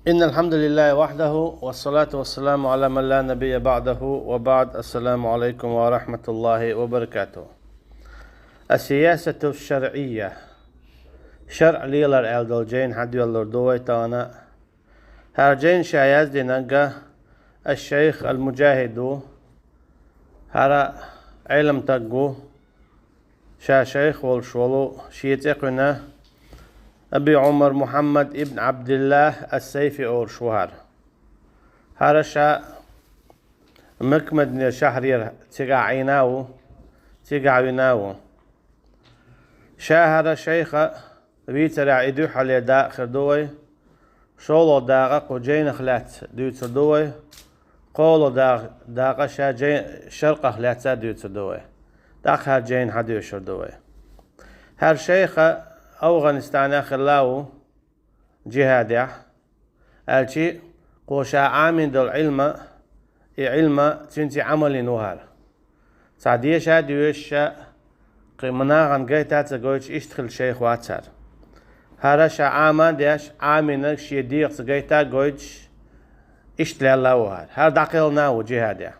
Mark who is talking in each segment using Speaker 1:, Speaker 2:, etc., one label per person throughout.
Speaker 1: إن الحمد لله وحده والصلاة والسلام على من لا نبي بعده وبعد. السلام عليكم ورحمة الله وبركاته. السياسة الشرعية شرع ليلر الدولجين حد يلر دويتانا هرجين شايز دينجا الشيخ المجاهد هرا علم تقو شيخ والشولو شيتقنا أبي عمر محمد ابن عبد الله السيفي أور شوهر هرشا مكمد شهرير تقعيناو شاهر شيخ بيترع إدو حالي دا خردوي شولو داغا قجين خلات دو تردوي قولو داغا شرق خلات دو تردوي داغ هر جين حدو شردوي هر شيخ أفغانستان خلاو جهادية الشي قوشا عامل دول علم تنتي عمل نوهر سعدية شاديوش قيمنا غن قيتا تقويش اشتخل شيخ واتسار هرشا عامان ديش عامل شيديق تقويتا قويش اشتلي الله وهر هر داقل ناو جهادية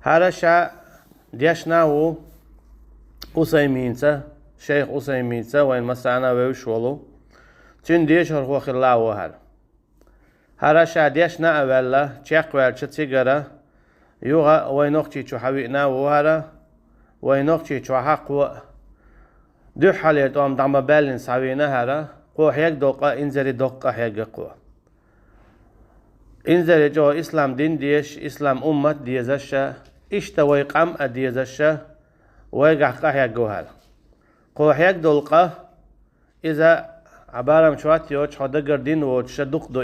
Speaker 1: هرشا ديش ناو أسيمينسا شيخ أسيمينسا وين مسانا ويشولو تن ديش هرخو خلاو وهر هرشا ديش نا أولا تشيق ويرش تيغرا يوغا وينوخشي چو حويقنا وهر وينوخشي چو حق دو حاليت وام دعما بالين ساوينا هر قو حيق دوقا انزري دوقا حيق قو انزري جو اسلام دين ديش اسلام امت ديزشا اشتا ويقام اديزشا ويقع حيق وهر قو حيق دولقا إذا عبارة مشوات يوش حدا قردين وش دوق دو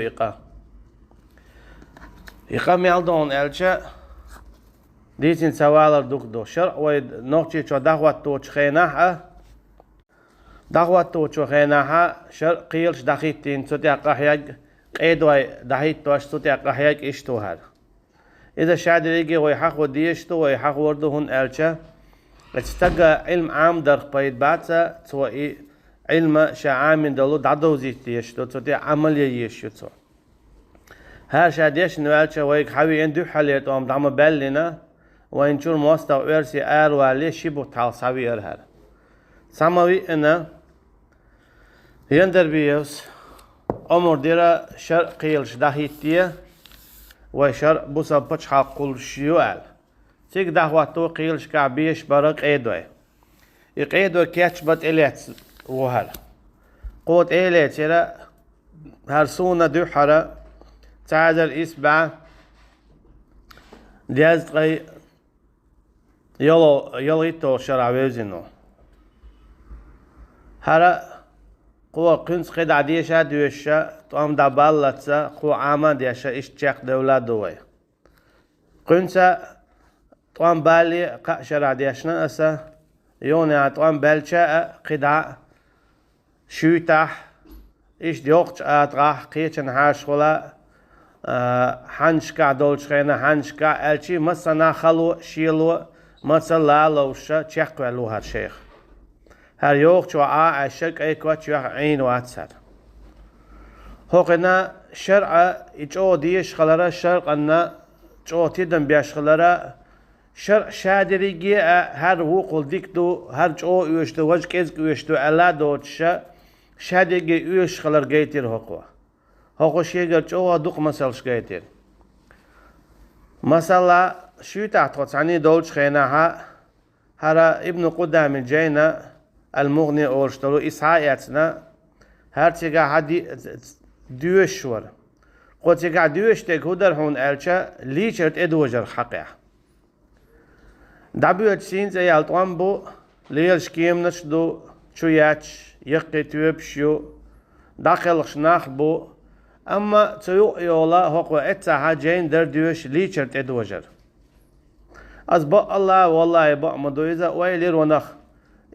Speaker 1: إقا ميالدون ألشا ديتين سوالر دوق دو شرع ويد نوكشي شو دعوات توش خيناها شرع قيلش دخيتين سوتي أقا حيق قيدوي دخيت توش سوتي أقا حيق إشتو هاد إذا شاد ريجي ويحق وديشتو ويحق وردهن ألشا استقى علم عام در قيد باتسا توئي علم شعامين دلو دعدو زيت يشتو توتي عمل يشتو هر شاديش نوالشا ويك حوي اندو حاليت وام دعم بالينا وينشور موستا ويرسي والي شبو تعال ساوي ارهر ساموي انا يندر بيوس امور ديرا شر قيلش داهيتية وشر بوسا بچ حقول شيوال تيك دعواتو قيلش كعبيش برق ايدوي يقيدو كياتش بات إليت وهر قوت إليت يرى هرسونا دو حرا تعادل إسبع ديازت غي يلو يتو شرع ويزنو هرا قوة قنس قيد عديشا دوشا توام دابالتسا قوة عاما ديشا اشتشاق دولة دوي قنسا توام بالي قا شرع ديشنا أسا يوني عطوان بلشا قدع شوتح إيش ديوقش أتراح قيتشن هاشولا حنشكا دولش خينا حنشكا ألشي مسنا خلو شيلو مسلا لوشا تشيقوا له هالشيخ هر يوقش عشق أيكوات يوح عين واتسر هوقنا شرع إجو ديش خلرا شرق أن جو تيدن بيش خلرا شرع شادريجي هر وقول ديكتو هر جو يوشتو وجه كيزك يوشتو ألا دوتشا شادريجي يوش خلر جيتير هقو شيء جو دوق مسالش جيتير مسألة شو تعتقد عني دولش خيناها هرا ابن قدام الجينا المغني أورشتلو إسحاقياتنا هر تيجا هدي دوش ور قد تيجا دوش تكودر هون ألشا ليشرت إدوجر حقيقة دابيوت سين زي الطوان بو ليلش كيم نشدو شوياتش يقي توبشيو داخلش ناخ بو اما تيو يولا هقو اتساها جين در دوش ليشرت ادوجر از با الله والله با مدويزا ويلير ونخ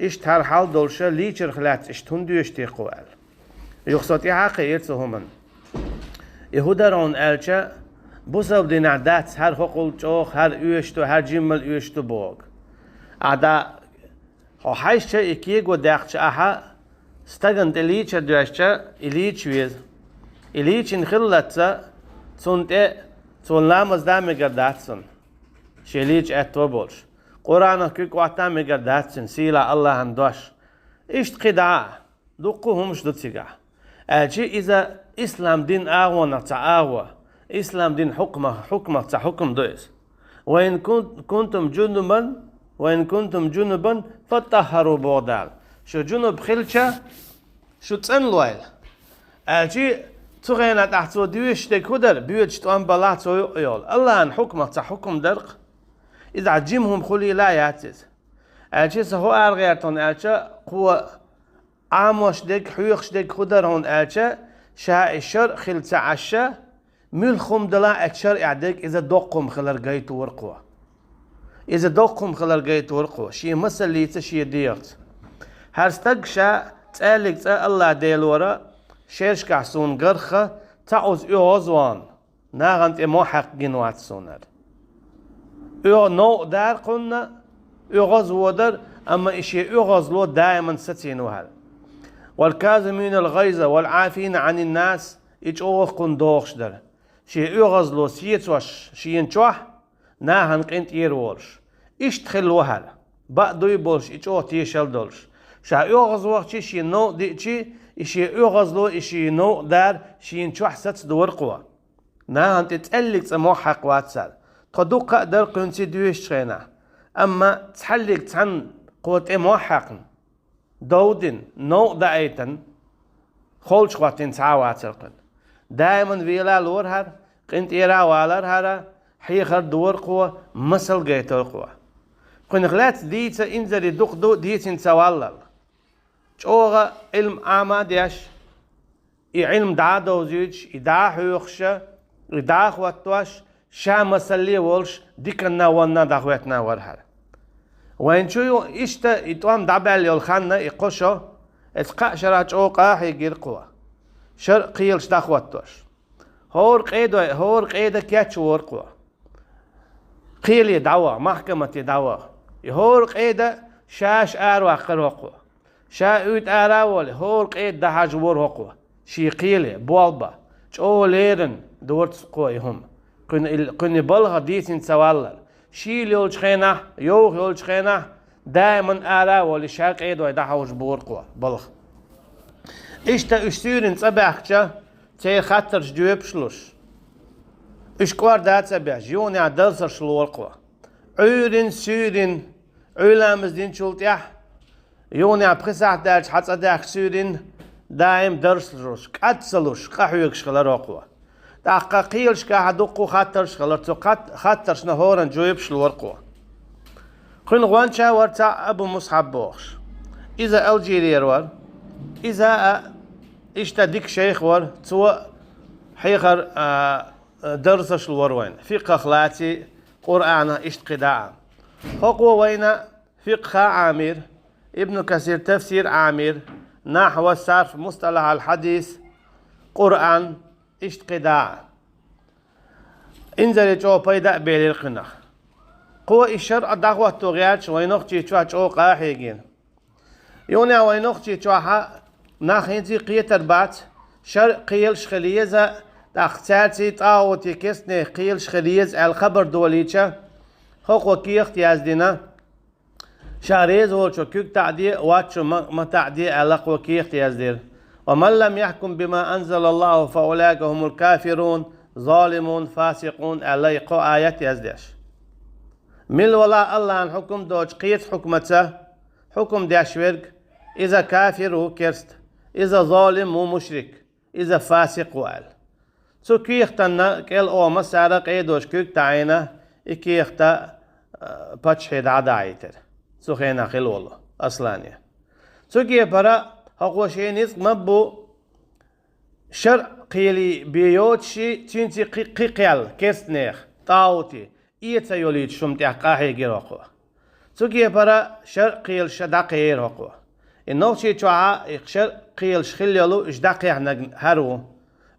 Speaker 1: اش تر حال دولشا ليشر خلات اشتون دوش تيقوال يخصوتي حقي يرسهمن يهودرون الچا بوسو دي نعدات هر حقول چوخ هر اوشتو هر جمل اوشتو بوغ ادا هو حيشة اكيغو داخش احا ستغن دليچا دوشتا إليچ ويز إليشين خلتsa تونت تولامز دام قرداتسن شيليج اتوبولش قرآن كيك واتام قرداتسن سيلا الله هندوش إشت قدعة دقوهمش دوتسيقع أجي إذا إسلام دين آغوة نتا آغوة إسلام دين حكمة تا حكم دويس وإن كنتم جنبا فطهروا بودال شو جنوب خلشة شو تسن لويل أجي تغينا تحتو ديوش دي كودر بيوش توان بلاتو يول الله أن حكمة تا حكم درق إذا عجيمهم خلي لا ياتيز أجي سهو أرغيرتون أجي قوة عاموش ديك حيوخش ديك خدر هون أجي شا الشر خلت عشا ملخم دلا أتشر إعديك إذا دوقهم خلر جايت ورقوة إذا دوقهم خلر جايت ورقوة شي مثل ليتا شي ديرت هرستق شا تقالك تا الله ديل ورا شيرش كحسون قرخة تعوز إيوزوان ناغنت إمو حق جنوات سونر إيو نو دار قلنا إيوغز ودر أما إشي إيوغز لو دائما ستين وهل والكاظمين الغيظ والعافين عن الناس إيجوغ قن دوغش در شي إيوغز لو سيتوش شي ينشوح ناهن قنت يرولش إيش تخل وهل بعدو يبولش إيجوغ تيشل دولش شا إيوغز وقت شي نو ديشي إشي إيوغز لو إشي نو دار شي ينشوح ست دور قوة ناهن تتقلق تمو حق واتسال قدوق قدر قنتي دويش خينا أما تحلق تحن قوة إمو حقن دودن نو دايتن خولش قواتين تعاوات القن دائما فيلا لورهر قنت إيرا والرهر حيخر دور قوة مسل جيت القوة قن غلات ديتا إنزل دوق دو ديتن توالل جوغا علم آماديش علم دادو زيج إدا حيوخشا إدا خواتواش شا مسلي ولش ديكنا ونا داخواتنا ورهر وين شو إشتا يتوام دابل يولخنا يقشو إسقاء شراج أو قاحي غير قوة شر قيلش داخواتوش هور قيدة كياتش ورقوة قيل يدعوة محكمة يدعوة هور قيدة شاش آروا قروقوة شا يوت آراولي هور قيد دهاج ورقوة شي قيلة بوالبا شو ليرن دورت قوة يهم كن بلغة ديسن سوالل شيل يولش خينا يوخ يولش خينا دائما آراولي شا قيد ويدحوش بورقوة بلغ إشتا اشتيرن صباحكا تي خاطر جواب شلوش اشكوار دات صباح جوني عدلسر شلورقوة عيرن سيرن علامز دين شلتيح يوني عبخساح دارش حتى داخ سيرن دائم درس روش كاتسلوش قحويكش خلروقوة داقا قيلش كاحدوقو خاطرش خلرتو خاطرش نهورن جواب شلورقوة خن غوانشا ورتا أبو مصحب بوخش إذا الجيرير ور إذا إشتا ديك شيخ ور تو حيخر درسش الوروين فقه خلاتي قرآن إشت قداء حقوة وين فقه عامر ابن كثير تفسير عامر نحو الصرف مصطلح الحديث قرآن إشت قداء انزل جو بيدا بيل القنخ قوة الشرع دعوة تغياتش وينوختي تشواتش أو قاحيجين يوني وينوختي تشوها ناخينتي قيتر بات شر قيل شخليزة تختاتي طاوتي كسني قيل شخليز الخبر دوليتشا حق وكيخت يازدنا شاريز هولشو كيك تعدي واتشو ما تعدي علاق وكيخت يازدير ومن لم يحكم بما أنزل الله فأولئك هم الكافرون ظالمون فاسقون عليقو آيات يازديش مل ولا الله عن حكم دوج قيت حكمته حكم داشويرك إذا كافر هو كرست إذا ظالم هو مشرك إذا فاسق وقال سو كيختنا كيل أو مسارة قيدوش كيك تعينه إكيختا باتشهد عدايتر سو خينا خيل والله أصلانيا سو كيه برا هقوى شيء نزق مبو شرع قيلي بيوتشي تنتي قيقيال كيستنيخ طاوتي إيتا يوليد شمتي قاحي جيروقوة سو كيه برا شرع قيل شداقير هقوة إنه شيء تشوعا يخشر قيل شخليلو إجداقي احنا هارو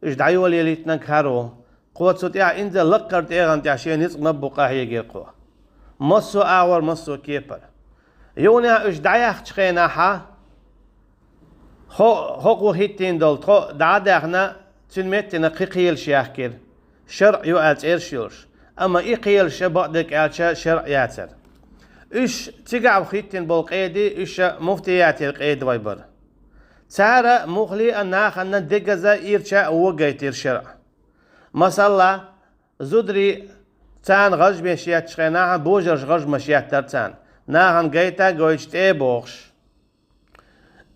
Speaker 1: إجدعيول يليتنك هارو قوة سوتيا إنزل لقرت إيغان تعشين يسق مبو قاحية جير قوة مصو آور مصو كيبر يونيا إجدعي أخشخينا حا خوقو هيتين دول دعادي احنا تلمتنا قيل شاكر شرع يؤات إرشيلش أما إقيل شبعدك ألشا شرع ياتر إيش تقع بخيتين بالقيدي إيش مفتيات القيد ويبر تارا مخلي أنها خلنا دقزا إيرشا وقيت الشرع مثلا زدري تان غج مشيات شخناها بوجرش غج مشيات ترتان ناهن قيتا قويشت إيه بوغش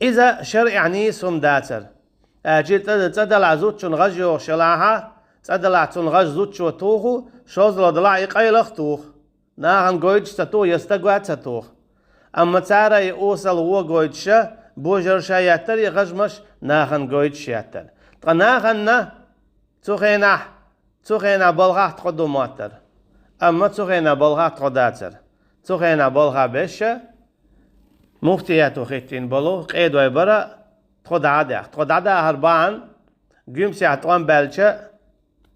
Speaker 1: إذا شرع يعني سم داتر أجل تدل عزوتشون غجو شلاها تدل عتون غج زوتشو توخو شوزلو دلع يقيلخ توخ ناهن قويش تتوخ يستقوات تتوخ أما تارا يوصل هو قويش بوجرشا ياتر يغجمش ناهن قويش ياتر ناهن تخينا بلغة تقدو ماتر أما تخينا بلغة تقداتر تخينا بلغة بيشة مفتياتو خيتين بلو قيد ويبرا تقدعدا هربان قيمسي عطوان بالشة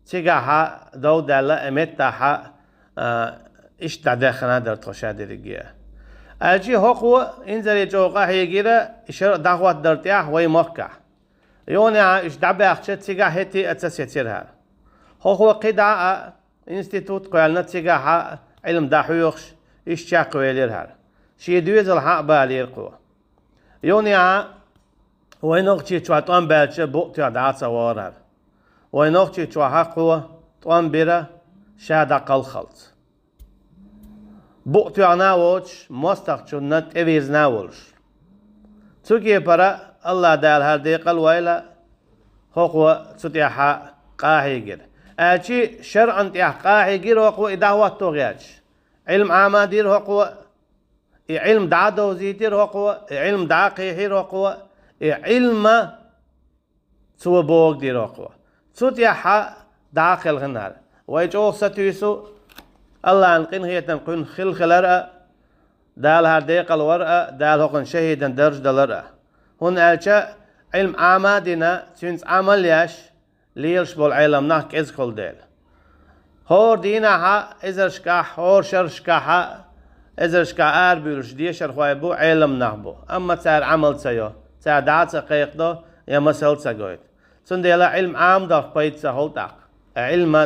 Speaker 1: تيقاها دو دالا امتاها إيش تعدخنا در تخشاد رجيه أجي هو إنزل يجوقه يجيره إشار دعوة درتياه وي مكة يوني إيش دعبه أخشة تيجا هتي أتسيتيرها هو قدعة إنستيتوت قالنا تيجا علم دحيوخش إيش شاق ويليرها شيء دويز الحق باليرقو يوني وينوختي تواتون بالش بوقت يدعس وارها وينوختي توحقه طوان بيرا شادا قل خلط بوقت يعناوش مستقشون نت إبيز ناولش توكي برا الله دال هرديق الويلة هو تتيحا قاهيجر أجي شرعا تيح قاهيجر هو إداوة توغياج علم عامادير هو علم دعادو زيتير هو علم دعاقيحير هو علم سوى بوغ دير هو تتيحا داخل غنار ويجوغ ستيسو الله أنقن هي تنقن خلرأ دال هرديق الورأة دال هقن شهيدا درج دلرأ هون ألشا علم عامادنا تنس عمل ياش ليلش بول علم نحك إزخل ديل هور دينها إزرشكاح هور شرشكاح إزرشكا آربيلش ديشر خوايبو علم نحبو أما تار عمل سيو تار دعات سقيق دو يا مسل سقويت سنديلا علم عام داق بيت سهول داق علم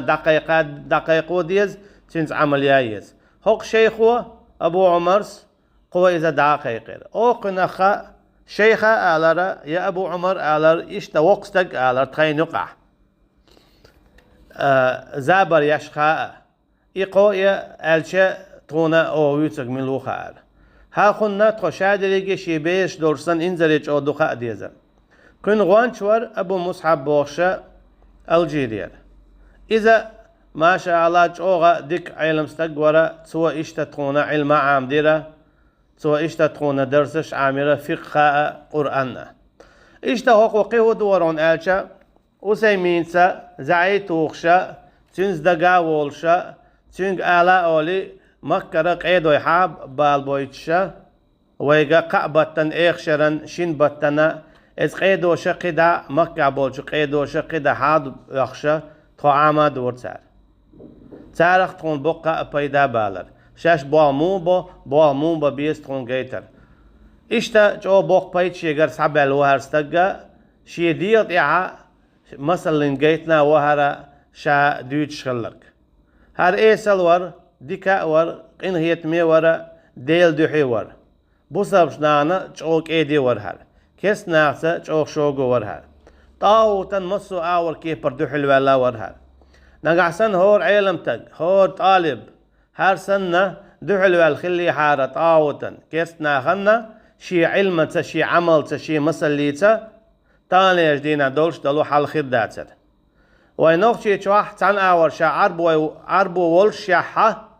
Speaker 1: دقيقو ديز تنس عمليايز هوق شيخو أبو عمرس قوة إذا دقيقير أو قنخا شيخة آلارا يا أبو عمر آلار إشتا وقستك آلار تخين يقع زابر يشخاء إيقو يا ألشا طونا أو يوتك من لوخا ها خنا تخشاد ليجي شيبيش دورسن إنزليج أو دخاء ديزا كن غوانشور أبو مصحب بوخشا الجيرير إذا ما شاء الله جوغا ديك علم استقورا سوى اشتتقونا علم عام ديرا سوى اشتتقونا درسش عامرة فقه قرآن اشتهوقو قيهو دورون آلشا وسيمينسا زعيتوخشا تنز دقا وولشا تنج آلا أولي مكرا قيدو يحاب بالبويتشا ويقا قعبتن ايخشرن شين بطنا از قيدو شقدا مكا بولشو قيدو شقدا حاد يخشا طعاما دورتار تاريخ تكون بقى بيدا بالر شاش بوامون با بيس تكون جيتر إشتا جو بوق بيتش يقر سعبا الوهر استقا شي ديط إعا مثلا جيتنا وهر شا دوتش خلق هر إيسال ور ديكا ور قنهيت مي ور ديل دوحي ور بوصابش نانا جوك إيدي ور هر كيس ناقصة جوك شوقو ور هر طاوتن مصو آور كيبر دوحي الولا ور هر نقعسن هور علمتك هور طالب هر سنة دحل والخلي حارة طاوتن كيسنا خنا شي علمة شي عمل شي مسليته تاني يجدينا دولش دلو حال خداتر وينوخ شي تشوح تان آور شا عربو ولش شاحة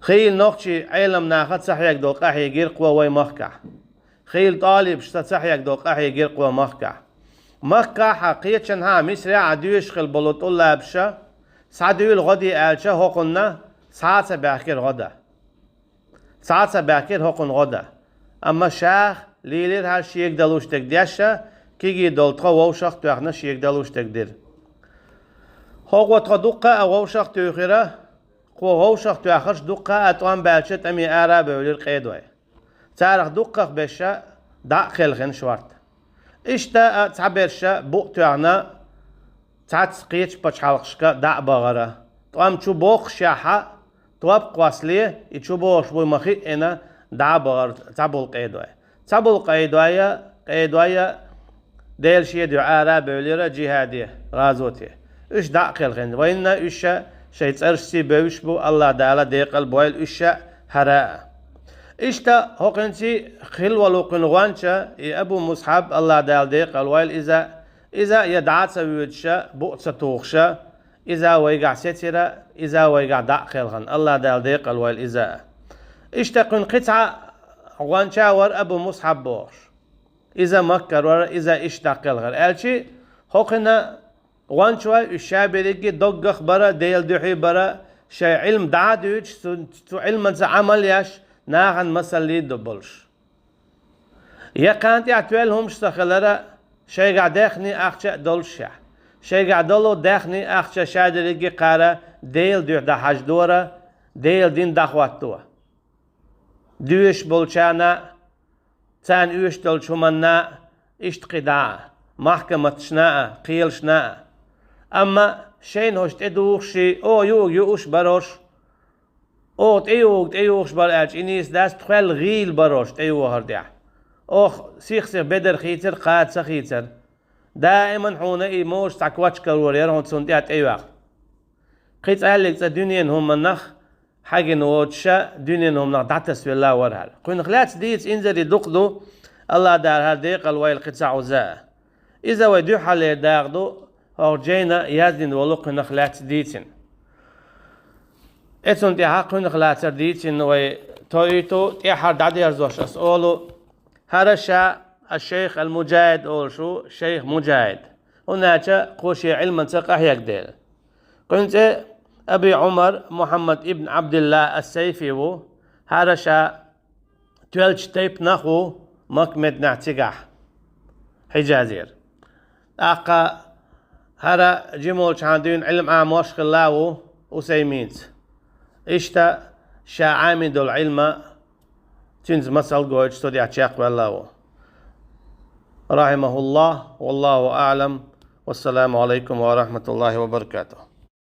Speaker 1: خيل نوخشي علم ناخد صحيك دول قاحي يجير قوة وي مخكع خيل طالب شتا صحيك دول قاحي يجير قوة مخكع مكة حقيقة ها مصر عدوش خل بلوط الله بشا سعدوي الغدي آلشا هو قلنا ساعة باكر غدا ساعة باكر هو قلنا غدا أما شاخ ليلر هر شيك دلوش تقديشا كيجي دولتها ووشخ تواخنا شيك دلوش تقدير هو تدقة أو ووشخ تواخرة ووشخ تواخرش دقة أتوان بالشت أمي آرا بولي القيدوي تاريخ دقة بشا داخل خن شوارت إشتا تعبرشا بوقتنا تعتقيتش باش حلقشكا دع بغرة طعم شو بوخ شاحة طواب قواسلية يشو بوش بوي مخي إنا دع بغرة تعبول قيدوية تعبول قيدوية ديل شي دعارة بوليرة جهادية غازوتية إيش دع قيل وإنا إيشا شي ترسي بوش بو الله دالا ديقل بويل إيشا هراء إشتا هوقنتي خل ولوقن غوانشا أبو مصحب الله دال ديقل ويل إذا يدعات سويتشا بؤس توخشا إذا ويقع سترة إذا ويقع دع خلغن الله دال ديقل ويل إذا إشتا قن قطعة غوانشا ور أبو مصحب بوش إذا مكر ور إذا إشتا قلغر ألشي هوقنا غوانشوا الشابريكي دقخ برا ديل دوحي برا شي علم دعادوش تو علم عمل ياش ناغن مسلي دبلش يا كانت يعتوالهم شتخلرا شي قاعد داخني اخشا دولشا شي قاعد دولو داخني اخشا شادريكي قارا ديل دوح دا حاج دورا ديل دين داخواتوا دوش بولشانا تان اوش دولشومنا اشتقدا محكمة شناء قيل شناء اما شين هوشت ادوخشي او يوش باروش او تيوغش بالأج إنيس داس تخيل غيل باروش تيوه هردع أخ سيخ بدر خيتر قاد سخيتر دائما حونا إيموش تعكواتش كرورير هون تسونتيات أيواق قيت أهلك الدنيا هم النخ حاجة نوتشا دنيا هم نخ دعتس في الله ورهال قوين خلات ديت إنزل يدقدو الله دار هالديق الويل قطع وزاء إذا ويدو حالي داغدو أو جينا يازدين ولوق نخلات ديتين اتون تي حقن خلاص ديتين وي تويتو تي حد عدي ارزوش اسولو هرشا الشيخ المجاهد اول شو شيخ مجاهد هناك قوشي علما تقح يقدر كنت ابي عمر محمد ابن عبد الله السيفي و هرشا تويلش تيب نخو مكمد نعتقح حجازير اقا هرا جمول شاندين علم عاموش خلاو وسيمينت إشتا شا عامد العلم تنز مسأل قويج تودي عشاق والله رحمه الله والله أعلم والسلام عليكم ورحمة الله وبركاته.